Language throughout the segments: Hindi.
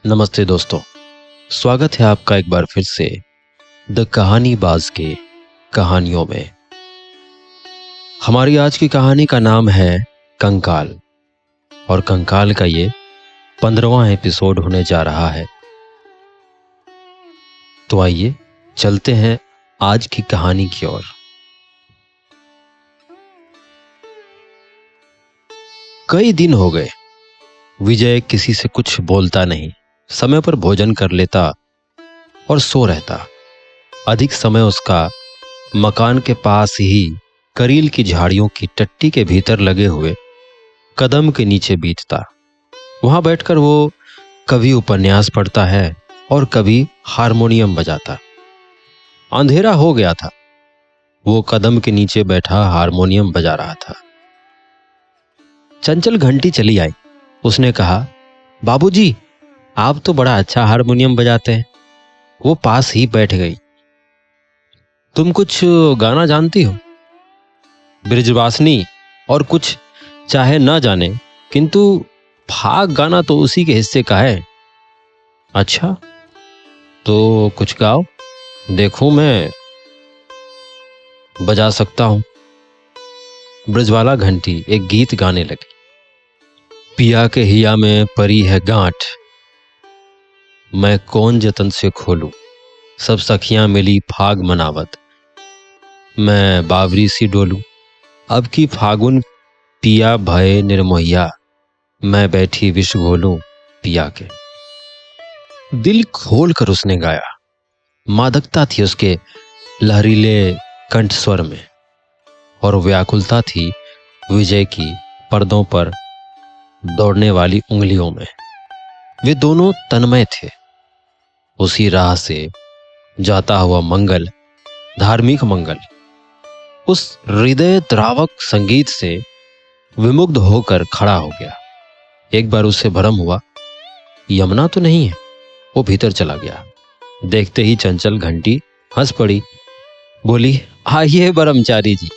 नमस्ते दोस्तों। स्वागत है आपका एक बार फिर से द कहानी बाज के कहानियों में। हमारी आज की कहानी का नाम है कंकाल और कंकाल का ये 15वां एपिसोड होने जा रहा है। तो आइए चलते हैं आज की कहानी की ओर। कई दिन हो गए विजय किसी से कुछ बोलता नहीं, समय पर भोजन कर लेता और सो रहता। अधिक समय उसका मकान के पास ही करील की झाड़ियों की टट्टी के भीतर लगे हुए कदम के नीचे बीतता। वहां बैठकर वो कभी उपन्यास पढ़ता है और कभी हारमोनियम बजाता। अंधेरा हो गया था। वो कदम के नीचे बैठा हारमोनियम बजा रहा था। चंचल घंटी चली आई। उसने कहा, बाबूजी, आप तो बड़ा अच्छा हारमोनियम बजाते हैं। वो पास ही बैठ गई। तुम कुछ गाना जानती हो? ब्रिजवासनी और कुछ चाहे ना जाने, किंतु फाग गाना तो उसी के हिस्से का है। अच्छा, तो कुछ गाओ, देखूं, मैं बजा सकता हूं। ब्रजवाला घंटी एक गीत गाने लगी। पिया के हिया में परी है गांठ, मैं कौन जतन से खोलूं। सब सखियां मिली फाग मनावत, मैं बावरी सी डोलूं। अब की फागुन पिया भय निर्मोहिया, मैं बैठी विष घोलूं पिया के। दिल खोल कर उसने गाया। मादकता थी उसके लहरीले कंठ स्वर में और व्याकुलता थी विजय की पर्दों पर दौड़ने वाली उंगलियों में। वे दोनों तन्मय थे। उसी राह से जाता हुआ मंगल, धार्मिक मंगल, उस हृदय द्रावक संगीत से विमुग्ध होकर खड़ा हो गया। एक बार उसे भ्रम हुआ, यमुना तो नहीं है। वो भीतर चला गया। देखते ही चंचल घंटी हंस पड़ी, बोली, आइए ब्रह्मचारी जी।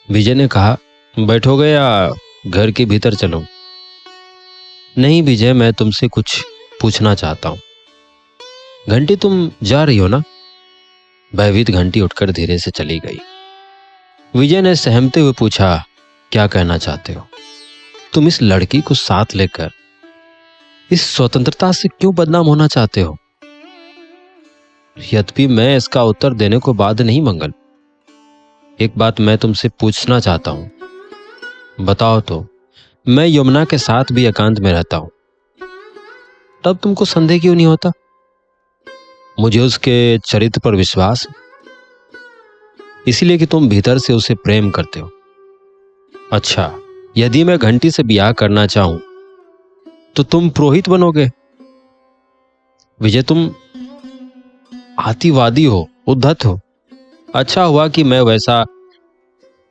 विजय ने कहा, बैठोगे या घर के भीतर चलूं? नहीं विजय, मैं तुमसे कुछ पूछना चाहता हूं। घंटी, तुम जा रही हो ना? भयभीत घंटी उठकर धीरे से चली गई। विजय ने सहमते हुए पूछा, क्या कहना चाहते हो? तुम इस लड़की को साथ लेकर इस स्वतंत्रता से क्यों बदनाम होना चाहते हो? यद्यपि मैं इसका उत्तर देने को बाध्य नहीं मंगल। एक बात मैं तुमसे पूछना चाहता हूं, बताओ तो। मैं यमुना के साथ भी एकांत में रहता हूं, तब तुमको संदेह क्यों नहीं होता? मुझे उसके चरित्र पर विश्वास है, इसीलिए कि तुम भीतर से उसे प्रेम करते हो। अच्छा, यदि मैं घंटी से ब्याह करना चाहूं तो तुम पुरोहित बनोगे? विजय, तुम आतिवादी हो, उद्धत हो। अच्छा हुआ कि मैं वैसा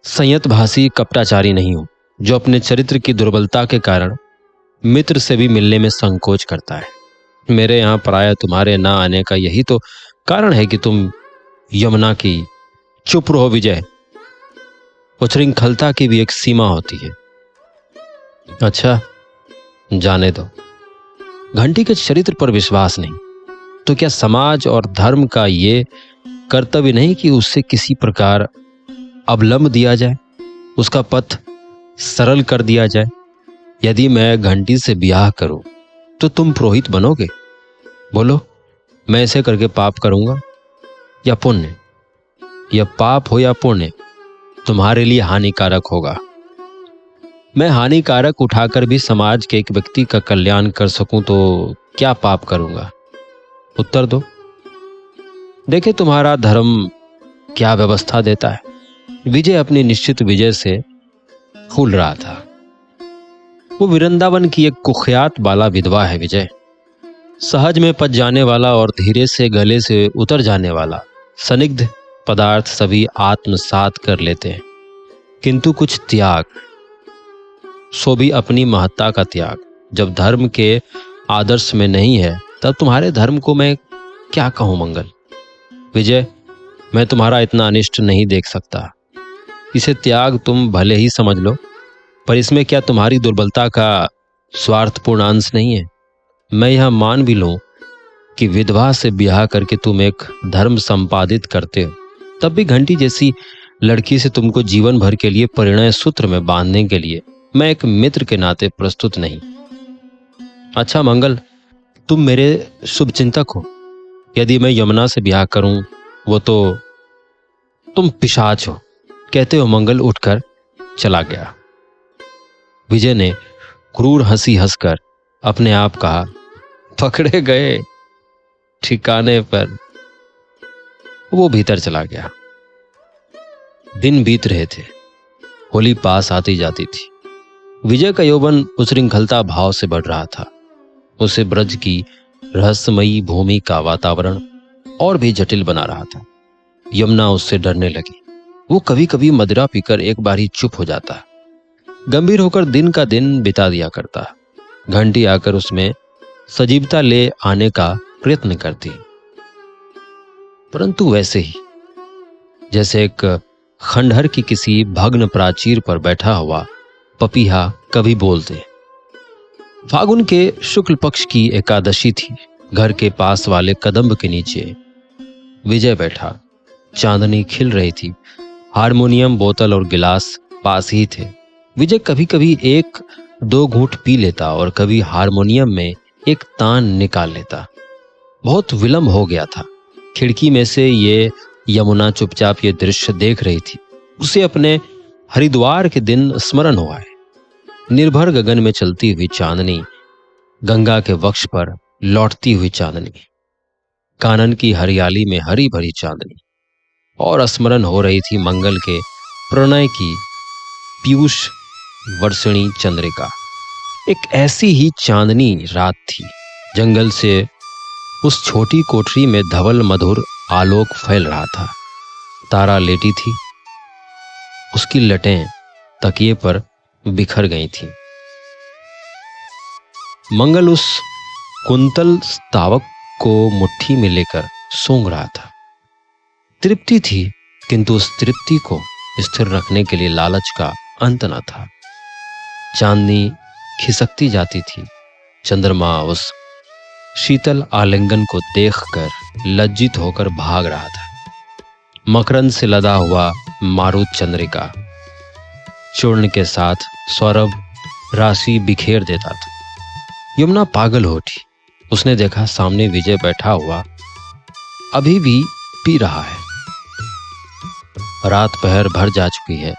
संयतभाषी कपटाचारी नहीं हूं जो अपने चरित्र की दुर्बलता के कारण मित्र से भी मिलने में संकोच करता है। मेरे यहां प्राय तुम्हारे ना आने का यही तो कारण है कि तुम यमुना की। चुप रहो विजय, उच्छृंखलता की भी एक सीमा होती है। अच्छा, जाने दो। घंटी के चरित्र पर विश्वास नहीं तो क्या समाज और धर्म का ये कर्तव्य नहीं कि उससे किसी प्रकार अवलंब दिया जाए, उसका पथ सरल कर दिया जाए? यदि मैं घंटी से ब्याह करूं तो तुम पुरोहित बनोगे? बोलो, मैं ऐसे करके पाप करूंगा या पुण्य? यह पाप हो या पुण्य तुम्हारे लिए हानिकारक होगा। मैं हानिकारक उठाकर भी समाज के एक व्यक्ति का कल्याण कर सकूं तो क्या पाप करूंगा? उत्तर दो। देखे तुम्हारा धर्म क्या व्यवस्था देता है। विजय अपनी निश्चित विजय से फूल रहा था। वो वृंदावन की एक कुख्यात बाला विधवा है विजय। सहज में पच जाने वाला और धीरे से गले से उतर जाने वाला सनिग्ध पदार्थ सभी आत्मसात कर लेते हैं, किंतु कुछ त्याग, सो भी अपनी महत्ता का त्याग, जब धर्म के आदर्श में नहीं है, तब तुम्हारे धर्म को मैं क्या कहूं मंगल। विजय, मैं तुम्हारा इतना अनिष्ट नहीं देख सकता। इसे त्याग तुम भले ही समझ लो, पर इसमें क्या तुम्हारी दुर्बलता का स्वार्थपूर्ण अंश नहीं है? मैं यह मान भी लूं कि विधवा से ब्याह करके तुम एक धर्म संपादित करते हो, तब भी घंटी जैसी लड़की से तुमको जीवन भर के लिए परिणय सूत्र में बांधने के लिए मैं एक मित्र के नाते प्रस्तुत नहीं। अच्छा मंगल, तुम मेरे शुभचिंतक हो। यदि मैं यमुना से ब्याह करूं, वो तो तुम पिशाच हो, कहते हो मंगल उठकर चला गया। विजय ने क्रूर हंसी हंसकर अपने आप कहा, पकड़े गए ठिकाने पर। वो भीतर चला गया। दिन बीत रहे थे, होली पास आती जाती थी। विजय का यौवन उच्छृंखलता भाव से बढ़ रहा था। उसे ब्रज की रहस्यमयी भूमि का वातावरण और भी जटिल बना रहा था। यमुना उससे डरने लगी। वो कभी कभी मदिरा पीकर एक बार ही चुप हो जाता, गंभीर होकर दिन का दिन बिता दिया करता। घंटी आकर उसमें सजीवता ले आने का प्रयत्न करती, परंतु वैसे ही जैसे एक खंडहर की किसी भग्न प्राचीर पर बैठा हुआ पपीहा कभी बोलते। फागुन के शुक्ल पक्ष की एकादशी थी। घर के पास वाले कदम्ब के नीचे विजय बैठा। चांदनी खिल रही थी। हारमोनियम, बोतल और गिलास पास ही थे। विजय कभी कभी एक दो घूंट पी लेता और कभी हारमोनियम में एक तान निकाल लेता। बहुत विलंब हो गया था। खिड़की में से ये यमुना चुपचाप ये दृश्य देख रही थी। उसे अपने हरिद्वार के दिन स्मरण हुआ है। निर्भर गगन में चलती हुई चांदनी, गंगा के वक्ष पर लौटती हुई चांदनी, कानन की हरियाली में हरी भरी चांदनी, और स्मरण हो रही थी मंगल के प्रणय की पीयूष वर्षिणी चंद्रिका। एक ऐसी ही चांदनी रात थी। जंगल से उस छोटी कोठरी में धवल मधुर आलोक फैल रहा था। तारा लेटी थी। उसकी लटें तकिए पर बिखर गई थीं। मंगल उस कुंतल तावक को मुट्ठी में लेकर सूंघ रहा था। तृप्ति थी, किंतु उस तृप्ति को स्थिर रखने के लिए लालच का अंत न था। चांदनी खिसकती जाती थी। चंद्रमा उस शीतल आलिंगन को देखकर लज्जित होकर भाग रहा था। मकरंद से लदा हुआ मारुत चंद्रिका चूर्ण के साथ सौरभ राशि बिखेर देता था। यमुना पागल हो उठी। उसने देखा सामने विजय बैठा हुआ अभी भी पी रहा है। रात पहर भर जा चुकी है।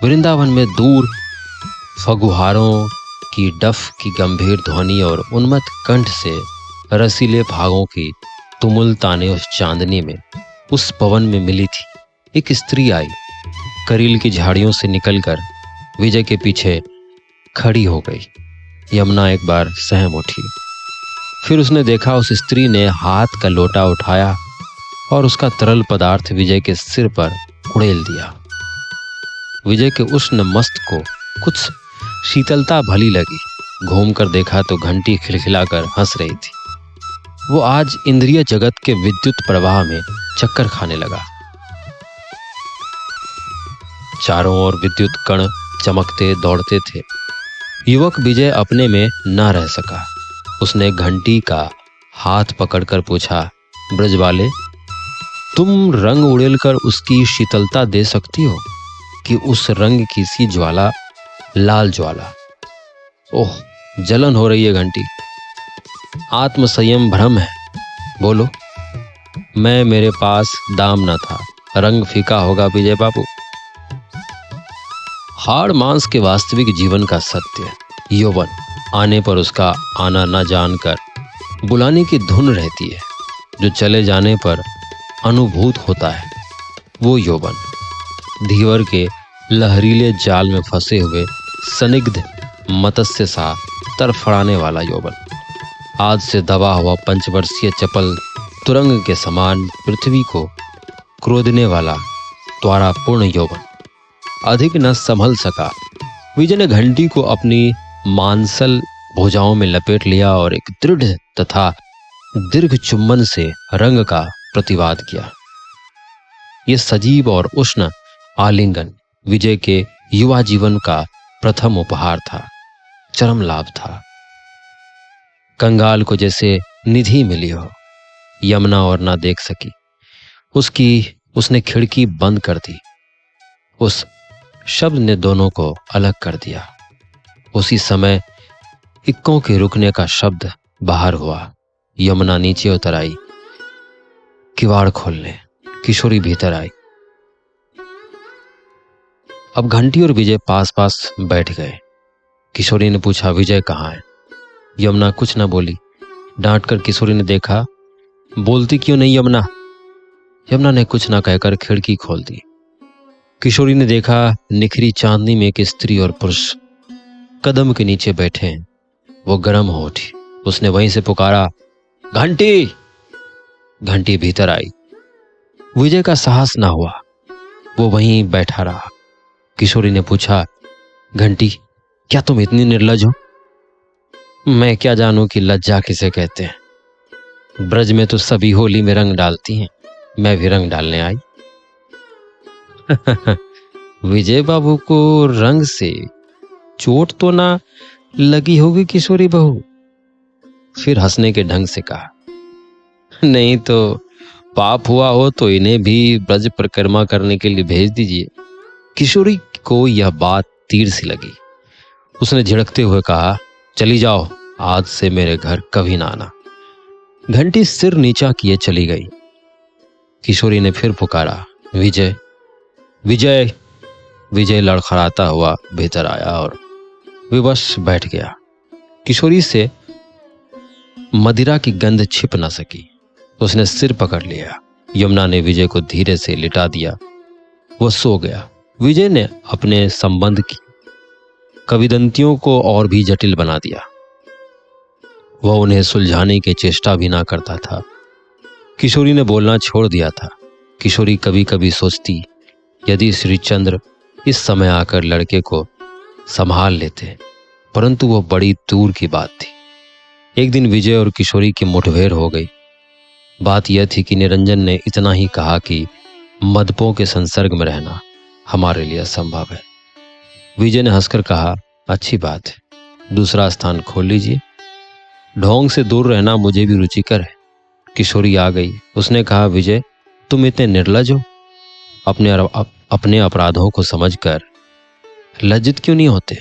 वृंदावन में दूर फगुहारों की डफ की गंभीर ध्वनि और उन्मत्त कंठ से रसीले भागों की तुमुल ताने उस चांदनी में, उस पवन में मिली थी। एक स्त्री आई, करील की झाड़ियों से निकलकर विजय के पीछे खड़ी हो गई। यमुना एक बार सहम उठी। फिर उसने देखा उस स्त्री ने हाथ का लोटा उठाया और उसका तरल पदार्थ विजय के सिर पर उड़ेल दिया। विजय के उष्ण मस्त को कुछ शीतलता भली लगी। घूमकर देखा तो घंटी खिलखिलाकर हंस रही थी। वो आज इंद्रिय जगत के विद्युत प्रवाह में चक्कर खाने लगा। चारों ओर विद्युत कण चमकते दौड़ते थे। युवक विजय अपने में न रह सका। उसने घंटी का हाथ पकड़कर पूछा, ब्रजवाले, तुम रंग उड़ेलकर उसकी शीतलता दे सकती हो कि उस रंग की सी ज्वाला लाल ज्वाला? ओह, जलन हो रही है घंटी। आत्म संयम भ्रम है। बोलो। मैं, मेरे पास दाम न था। रंग फीका होगा विजय बाबू। हाड़ मांस के वास्तविक जीवन का सत्य, यौवन आने पर उसका आना न जानकर बुलाने की धुन रहती है। जो चले जाने पर अनुभूत होता है, वो यौवन। धीवर के लहरीले जाल में फंसे हुए सनिग्ध मत्स्य सा तरफड़ाने वाला यौवन। आज से दबा हुआ पंचवर्षीय चपल तुरंग के समान पृथ्वी को क्रोधने वाला त्वरापूर्ण यौवन। अधिक न संभल सका। विजय ने घंटी को अपनी मांसल भुजाओं में लपेट लिया और एक दृढ़ तथा दीर्घ चुम्बन से रंग का प्रतिवाद किया। यह सजीव और उष्ण आलिंगन विजय के युवा जीवन का प्रथम उपहार था, चरम लाभ था। कंगाल को जैसे निधि मिली हो। यमुना और ना देख सकी, उसने खिड़की बंद कर दी। उस शब्द ने दोनों को अलग कर दिया। उसी समय इक्कों के रुकने का शब्द बाहर हुआ। यमुना नीचे उतर आई, किवाड़ खोलने। किशोरी भीतर आई। अब घंटी और विजय पास पास बैठ गए। किशोरी ने पूछा, विजय कहाँ है? यमुना कुछ न बोली। डांट कर किशोरी ने देखा, बोलती क्यों नहीं यमुना? यमुना ने कुछ न कहकर खिड़की खोल दी। किशोरी ने देखा, निखरी चांदनी में एक स्त्री और पुरुष कदम के नीचे बैठे हैं। वो गर्म हो उठी। उसने वहीं से पुकारा, घंटी। घंटी भीतर आई। विजय का साहस ना हुआ, वो वहीं बैठा रहा। किशोरी ने पूछा, घंटी, क्या तुम इतनी निर्लज हो? मैं क्या जानूं कि लज्जा किसे कहते हैं। ब्रज में तो सभी होली में रंग डालती हैं, मैं भी रंग डालने आई। विजय बाबू को रंग से चोट तो ना लगी होगी किशोरी बहू? फिर हंसने के ढंग से कहा, नहीं तो पाप हुआ हो तो इन्हें भी ब्रज परिक्रमा करने के लिए भेज दीजिए। किशोरी को यह बात तीर सी लगी। उसने झिड़कते हुए कहा, चली जाओ, आज से मेरे घर कभी ना आना। घंटी सिर नीचा किए चली गई। किशोरी ने फिर पुकारा, विजय, विजय। विजय लड़खड़ाता हुआ भीतर आया और विवश बैठ गया। किशोरी से मदिरा की गंध छिप न सकी। उसने सिर पकड़ लिया। यमुना ने विजय को धीरे से लिटा दिया। वो सो गया। विजय ने अपने संबंध की कविदंतियों को और भी जटिल बना दिया। वह उन्हें सुलझाने की चेष्टा भी ना करता था। किशोरी ने बोलना छोड़ दिया था। किशोरी कभी कभी सोचती, यदि श्रीचंद्र इस समय आकर लड़के को संभाल लेते, परंतु वो बड़ी दूर की बात थी। एक दिन विजय और किशोरी की मुठभेड़ हो गई। बात यह थी कि निरंजन ने इतना ही कहा कि मदपों के संसर्ग में रहना हमारे लिए असंभव है। विजय ने हंसकर कहा, अच्छी बात है, दूसरा स्थान खोल लीजिए। ढोंग से दूर रहना मुझे भी रुचिकर है। किशोरी आ गई। उसने कहा, विजय, तुम इतने निर्लज हो? अपने अपराधों को समझकर लज्जित क्यों नहीं होते?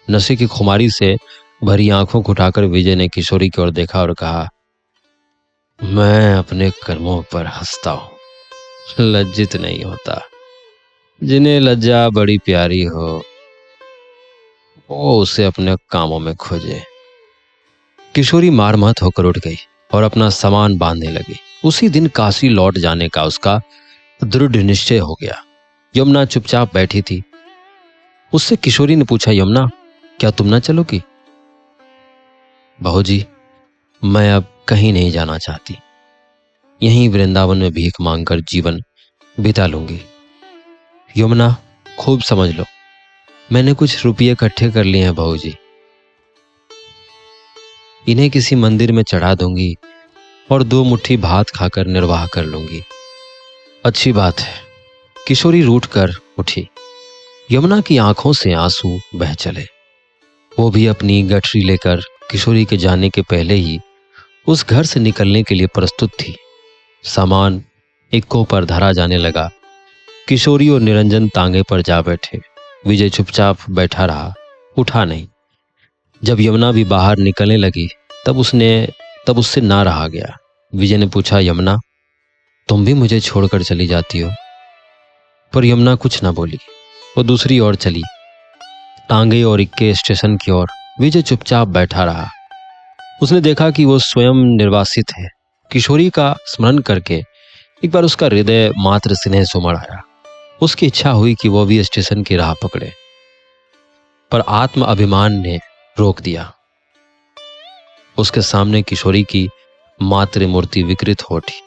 नशे की खुमारी से भरी आंखों को उठाकर विजय ने किशोरी की ओर देखा और कहा, मैं अपने कर्मों पर हंसता हूं, लज्जित नहीं होता। जिन्हें लज्जा बड़ी प्यारी हो वो उसे अपने कामों में खोजे। किशोरी मारमत होकर उठ गई और अपना सामान बांधने लगी। उसी दिन काशी लौट जाने का उसका दृढ़ निश्चय हो गया। यमुना चुपचाप बैठी थी। उससे किशोरी ने पूछा, यमुना, क्या तुम ना चलोगी? बहू जी, मैं अब कहीं नहीं जाना चाहती। यहीं वृंदावन में भीख मांगकर जीवन बिता लूंगी। यमुना, खूब समझ लो, मैंने कुछ रुपये इकट्ठे कर लिए हैं बहू जी। इन्हें किसी मंदिर में चढ़ा दूंगी और 2 मुट्ठी भात खाकर निर्वाह कर लूंगी। अच्छी बात है। किशोरी रूठ कर उठी। यमुना की आंखों से आंसू बह चले। वो भी अपनी गठरी लेकर किशोरी के जाने के पहले ही उस घर से निकलने के लिए प्रस्तुत थी। सामान इक्कों पर धरा जाने लगा। किशोरी और निरंजन तांगे पर जा बैठे। विजय चुपचाप बैठा रहा, उठा नहीं। जब यमुना भी बाहर निकलने लगी तब उससे ना रहा गया। विजय ने पूछा, यमुना, तुम भी मुझे छोड़कर चली जाती हो? पर यमुना कुछ ना बोली। वो दूसरी ओर चली, टांगे और इक्के स्टेशन की ओर। विजय चुपचाप बैठा रहा। उसने देखा कि वो स्वयं निर्वासित है। किशोरी का स्मरण करके एक बार उसका हृदय मात्र स्नेह से उमड़ आया। उसकी इच्छा हुई कि वो भी स्टेशन की राह पकड़े, पर आत्म अभिमान ने रोक दिया। उसके सामने किशोरी की मातृ मूर्ति विकृत हो उठी।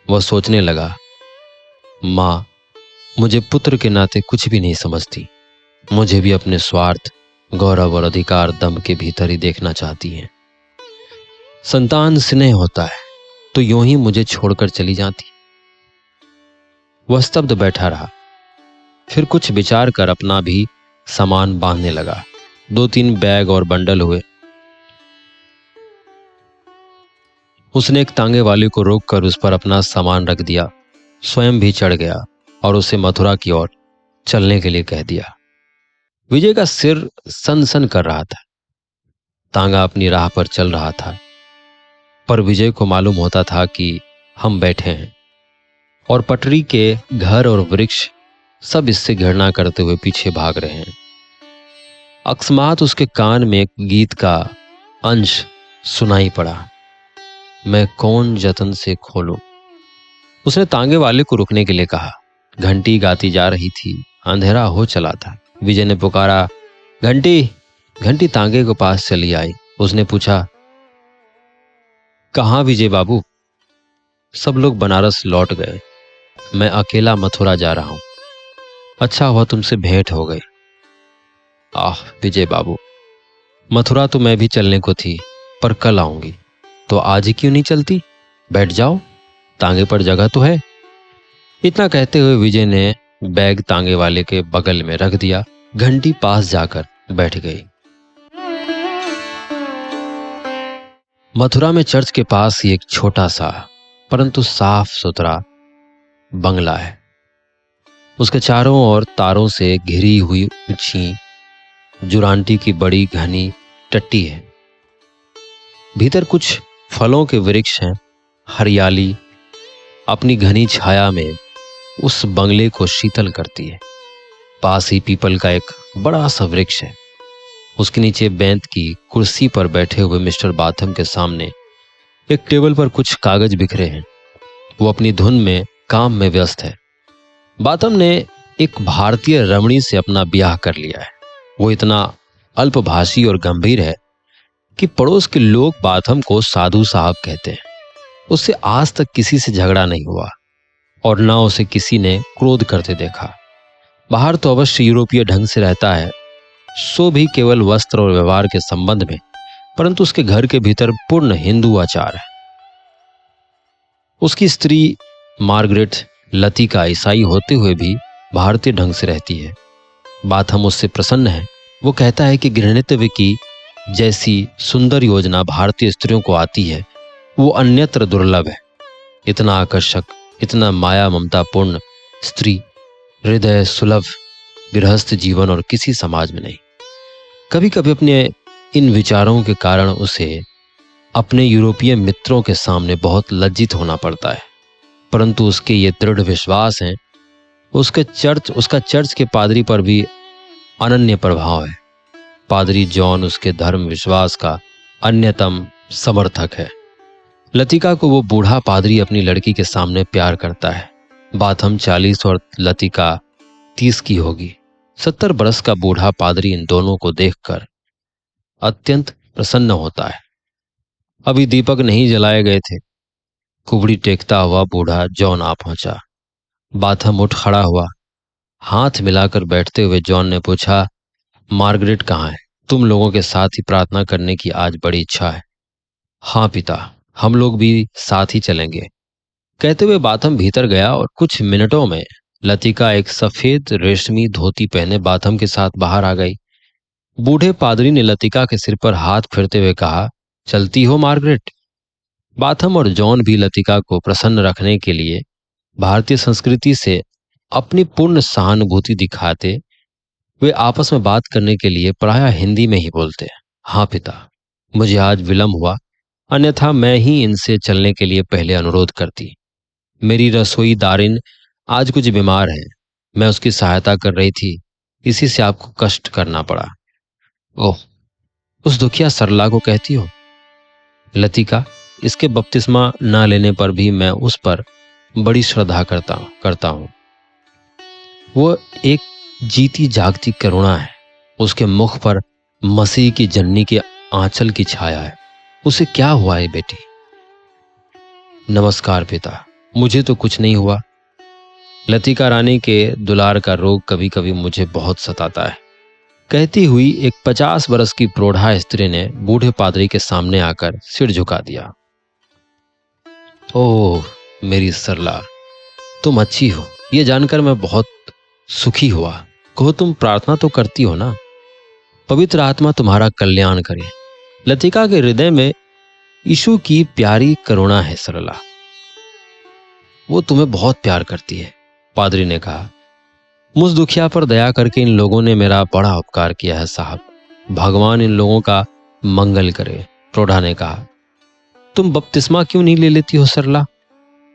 वह सोचने लगा, माँ मुझे पुत्र के नाते कुछ भी नहीं समझती। मुझे भी अपने स्वार्थ, गौरव और अधिकार दम के भीतर ही देखना चाहती हैं। संतान स्नेह होता है तो यूं ही मुझे छोड़कर चली जाती। वह स्तब्ध बैठा रहा। फिर कुछ विचार कर अपना भी सामान बांधने लगा। 2-3 बैग और बंडल हुए। उसने एक तांगे वाले को रोककर उस पर अपना सामान रख दिया, स्वयं भी चढ़ गया और उसे मथुरा की ओर चलने के लिए कह दिया। विजय का सिर सन कर रहा था। तांगा अपनी राह पर चल रहा था, पर विजय को मालूम होता था कि हम बैठे हैं और पटरी के घर और वृक्ष सब इससे घृणा करते हुए पीछे भाग रहे हैं। अकस्मात उसके कान में एक गीत का अंश सुनाई पड़ा, मैं कौन जतन से खोलूं। उसने तांगे वाले को रुकने के लिए कहा। घंटी गाती जा रही थी, अंधेरा हो चला था। विजय ने पुकारा, घंटी। घंटी तांगे के पास चली आई। उसने पूछा, कहाँ विजय बाबू? सब लोग बनारस लौट गए, मैं अकेला मथुरा जा रहा हूं। अच्छा हुआ तुमसे भेंट हो गई। आह विजय बाबू, मथुरा तो मैं भी चलने को थी, पर कल आऊंगी। तो आज ही क्यों नहीं चलती? बैठ जाओ, तांगे पर जगह तो है। इतना कहते हुए विजय ने बैग तांगे वाले के बगल में रख दिया। घंटी पास जाकर बैठ गई। मथुरा में चर्च के पास ही एक छोटा सा परंतु साफ सुथरा बंगला है। उसके चारों ओर तारों से घिरी हुई ऊंची जुरांटी की बड़ी घनी टट्टी है। भीतर कुछ फलों के वृक्ष हैं। हरियाली अपनी घनी छाया में उस बंगले को शीतल करती है। पास ही पीपल का एक बड़ा सा वृक्ष है। उसके नीचे बेंत की कुर्सी पर बैठे हुए मिस्टर बाथम के सामने एक टेबल पर कुछ कागज बिखरे हैं। वो अपनी धुन में काम में व्यस्त है। बाथम ने एक भारतीय रमणी से अपना ब्याह कर लिया है। वो इतना अल्पभाषी और गंभीर है कि पड़ोस के लोग बाथम को साधु साहब कहते हैं। उससे आज तक किसी से झगड़ा नहीं हुआ और ना उसे किसी ने क्रोध करते देखा। बाहर तो अवश्य यूरोपीय ढंग से रहता है, सो भी केवल वस्त्र और व्यवहार के संबंध में, परंतु उसके घर के भीतर पूर्ण हिंदू आचार है। उसकी स्त्री मार्गरेट लतिका ईसाई होते हुए भी भारतीय ढंग से रहती है। बाथम उससे प्रसन्न है। वो कहता है कि गृहणित्व की जैसी सुंदर योजना भारतीय स्त्रियों को आती है, वो अन्यत्र दुर्लभ है। इतना आकर्षक, इतना माया ममतापूर्ण स्त्री, हृदय सुलभ गृहस्थ जीवन और किसी समाज में नहीं। कभी कभी अपने इन विचारों के कारण उसे अपने यूरोपीय मित्रों के सामने बहुत लज्जित होना पड़ता है, परंतु उसके ये दृढ़ विश्वास है उसका चर्च के पादरी पर भी अनन्य प्रभाव है। पादरी जॉन उसके धर्म विश्वास का अन्यतम समर्थक है। लतिका को वो बूढ़ा पादरी अपनी लड़की के सामने प्यार करता है। बाथम 40 और लतिका 30 की होगी। 70 बरस का बूढ़ा पादरी इन दोनों को देखकर अत्यंत प्रसन्न होता है। अभी दीपक नहीं जलाए गए थे। कुबड़ी टेकता हुआ बूढ़ा जॉन आ पहुंचा। बाथम उठ खड़ा हुआ। हाथ मिलाकर बैठते हुए जॉन ने पूछा, मार्गरेट कहाँ है? तुम लोगों के साथ ही प्रार्थना करने की आज बड़ी इच्छा है। हाँ पिता, हम लोग भी साथ ही चलेंगे। कहते हुए बाथम भीतर गया और कुछ मिनटों में लतिका एक सफेद रेशमी धोती पहने बाथम के साथ बाहर आ गई। बूढ़े पादरी ने लतिका के सिर पर हाथ फेरते हुए कहा, चलती हो मार्गरेट? बाथम और जॉन भी लतिका को प्रसन्न रखने के लिए भारतीय संस्कृति से अपनी पूर्ण सहानुभूति दिखाते वे आपस में बात करने के लिए प्रायः हिंदी में ही बोलते हैं। हाँ पिता, मुझे आज विलंब हुआ, अन्यथा मैं ही इनसे चलने के लिए पहले अनुरोध करती। मेरी रसोई दारिन आज कुछ बीमार है, मैं उसकी सहायता कर रही थी, इसी से आपको कष्ट करना पड़ा। ओह, उस दुखिया सरला को कहती हो? लतिका, इसके बपतिस्मा ना लेने पर भी मैं उस पर बड़ी श्रद्धा करता हूं। वो एक जीती जागती करुणा है। उसके मुख पर मसीह की जननी के आंचल की छाया है। उसे क्या हुआ है बेटी? नमस्कार पिता, मुझे तो कुछ नहीं हुआ। लतिका रानी के दुलार का रोग कभी कभी मुझे बहुत सताता है। कहती हुई एक 50 बरस की प्रौढ़ा स्त्री ने बूढ़े पादरी के सामने आकर सिर झुका दिया। ओह मेरी सरला, तुम अच्छी हो, ये जानकर मैं बहुत सुखी हुआ। कहो, तुम प्रार्थना तो करती हो ना? पवित्र आत्मा तुम्हारा कल्याण करे। लतिका के हृदय में यीशु की प्यारी करुणा है सरला, वो तुम्हें बहुत प्यार करती है। पादरी ने कहा, मुझ दुखिया पर दया करके इन लोगों ने मेरा बड़ा उपकार किया है साहब। भगवान इन लोगों का मंगल करे। प्रौढ़ा ने कहा, तुम बपतिस्मा क्यों नहीं ले लेती हो सरला?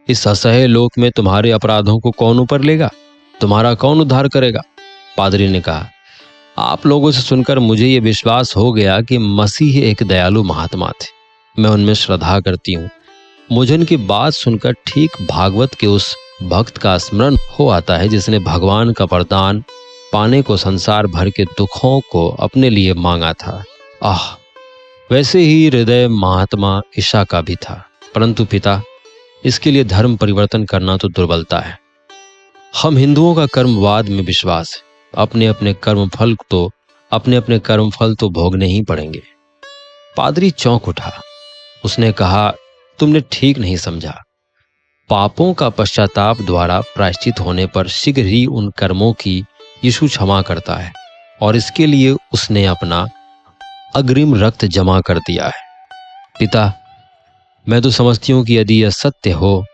इस असह्य लोक में तुम्हारे अपराधों को कौन ऊपर लेगा? तुम्हारा कौन उद्धार करेगा? पादरी ने कहा, आप लोगों से सुनकर मुझे ये विश्वास हो गया कि मसीह एक दयालु महात्मा थे। मैं उनमें श्रद्धा करती हूँ। मुझे उनकी बात सुनकर ठीक भागवत के उस भक्त का स्मरण हो आता है जिसने भगवान का वरदान पाने को संसार भर के दुखों को अपने लिए मांगा था। आह, वैसे ही हृदय महात्मा ईशा का भी था। परंतु पिता, इसके लिए धर्म परिवर्तन करना तो दुर्बलता है। हम हिंदुओं का कर्मवाद में विश्वास है। अपने अपने कर्म फल तो भोगने ही पड़ेंगे। पादरी चौंक उठा। उसने कहा, तुमने ठीक नहीं समझा। पापों का पश्चाताप द्वारा प्रायश्चित होने पर शीघ्र ही उन कर्मों की यीशु क्षमा करता है, और इसके लिए उसने अपना अग्रिम रक्त जमा कर दिया है। पिता, मैं तो समझती हूं कि यदि यह सत्य हो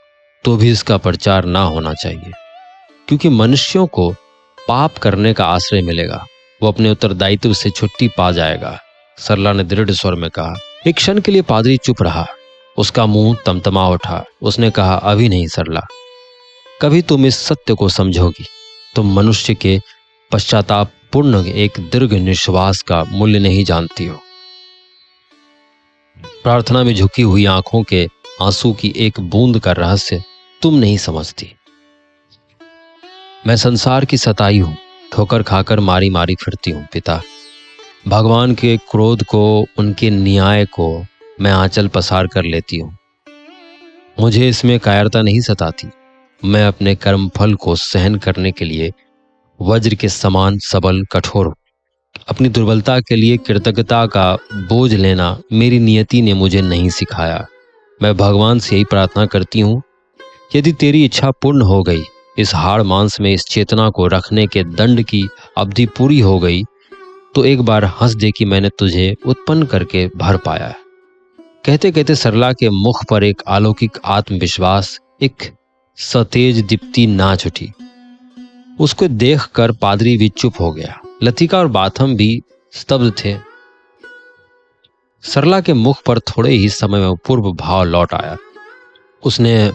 तो भी इसका प्रचार ना होना चाहिए, क्योंकि मनुष्यों को पाप करने का आश्रय मिलेगा। वो अपने उत्तरदायित्व से छुट्टी पा जाएगा। सरला ने दृढ़ स्वर में कहा। एक क्षण के लिए पादरी चुप रहा। उसका मुंह तमतमा उठा। उसने कहा, अभी नहीं सरला, कभी तुम इस सत्य को समझोगी। तुम मनुष्य के पश्चाताप पूर्ण एक दीर्घ निश्वास का मूल्य नहीं जानती हो। प्रार्थना में झुकी हुई आंखों के आंसू की एक बूंद का रहस्य तुम नहीं समझती। मैं संसार की सताई हूं, ठोकर खाकर मारी मारी फिरती हूं पिता। भगवान के क्रोध को, उनके न्याय को मैं आंचल पसार कर लेती हूं। मुझे इसमें कायरता नहीं सताती। मैं अपने कर्म फल को सहन करने के लिए वज्र के समान सबल कठोर हूं। अपनी दुर्बलता के लिए कृतज्ञता का बोझ लेना मेरी नियति ने मुझे नहीं सिखाया। मैं भगवान से यही प्रार्थना करती हूं, यदि तेरी इच्छा पूर्ण हो गई, इस हाड़ मांस में इस चेतना को रखने के दंड की अवधि पूरी हो गई, तो एक बार हंस दे कि मैंने तुझे उत्पन्न करके भर पाया। कहते कहते सरला के मुख पर एक अलौकिक आत्मविश्वास, एक सतेज दीप्ति नाच उठी। उसको देखकर पादरी भी चुप हो गया। लतिका और बाथम भी स्तब्ध थे। सरला के मुख पर थोड़े ही समय में पूर्व भाव लौट आया। उसने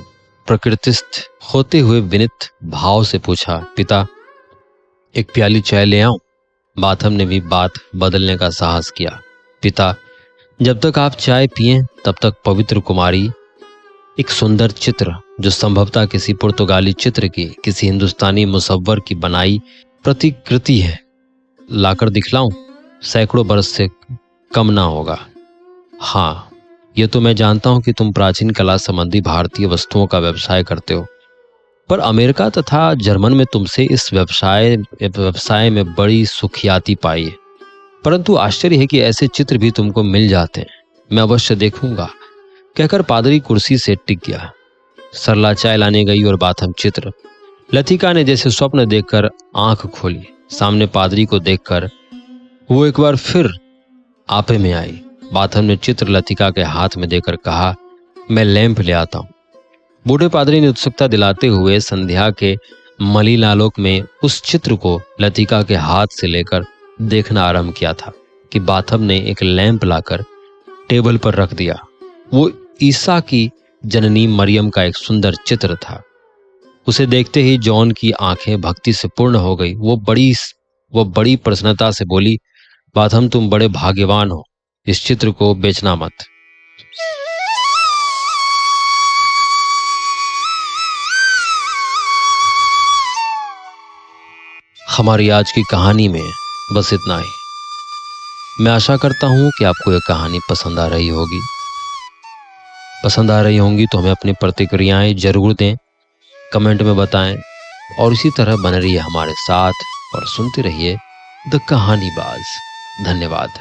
प्रकृतिस्थ होते हुए विनित भाव से पूछा, पिता, एक प्याली चाय ले आऊं? बाथम ने भी बात बदलने का साहस किया। पिता, जब तक आप चाय पिएं तब तक पवित्र कुमारी एक सुंदर चित्र, जो संभवतः किसी पुर्तगाली चित्र की, किसी हिंदुस्तानी मुसव्वर की बनाई प्रतिकृति है, लाकर दिखलाऊं? सैकड़ों बरस से कम ना होगा। हाँ, यह तो मैं जानता हूं कि तुम प्राचीन कला संबंधी भारतीय वस्तुओं का व्यवसाय करते हो, पर अमेरिका तथा जर्मन में तुमसे इस व्यवसाय में बड़ी सुखियाती पाई है। परंतु आश्चर्य है कि ऐसे चित्र भी तुमको मिल जाते हैं। मैं अवश्य देखूंगा, कहकर पादरी कुर्सी से टिक गया। सरला चाय लाने गई और बाथम चित्र। लतिका ने जैसे स्वप्न देखकर आंख खोली। सामने पादरी को देखकर वो एक बार फिर आपे में आई। बाथम ने चित्र लतिका के हाथ में देकर कहा, मैं लैंप ले आता हूं। बूढ़े पादरी ने उत्सुकता दिलाते हुए संध्या के मलिन आलोक में उस चित्र को लतिका के हाथ से लेकर देखना आरंभ किया था कि बाथम ने एक लैंप लाकर टेबल पर रख दिया। वो ईसा की जननी मरियम का एक सुंदर चित्र था। उसे देखते ही जॉन की आंखें भक्ति से पूर्ण हो गई। वो बड़ी प्रसन्नता से बोली, बाथम, तुम बड़े भाग्यवान हो। इस चित्र को बेचना मत। हमारी आज की कहानी में बस इतना ही। मैं आशा करता हूं कि आपको यह कहानी पसंद आ रही होगी। पसंद आ रही होंगी तो हमें अपनी प्रतिक्रियाएं जरूर दें, कमेंट में बताएं, और इसी तरह बने रहिए हमारे साथ और सुनते रहिए द कहानीबाज। धन्यवाद।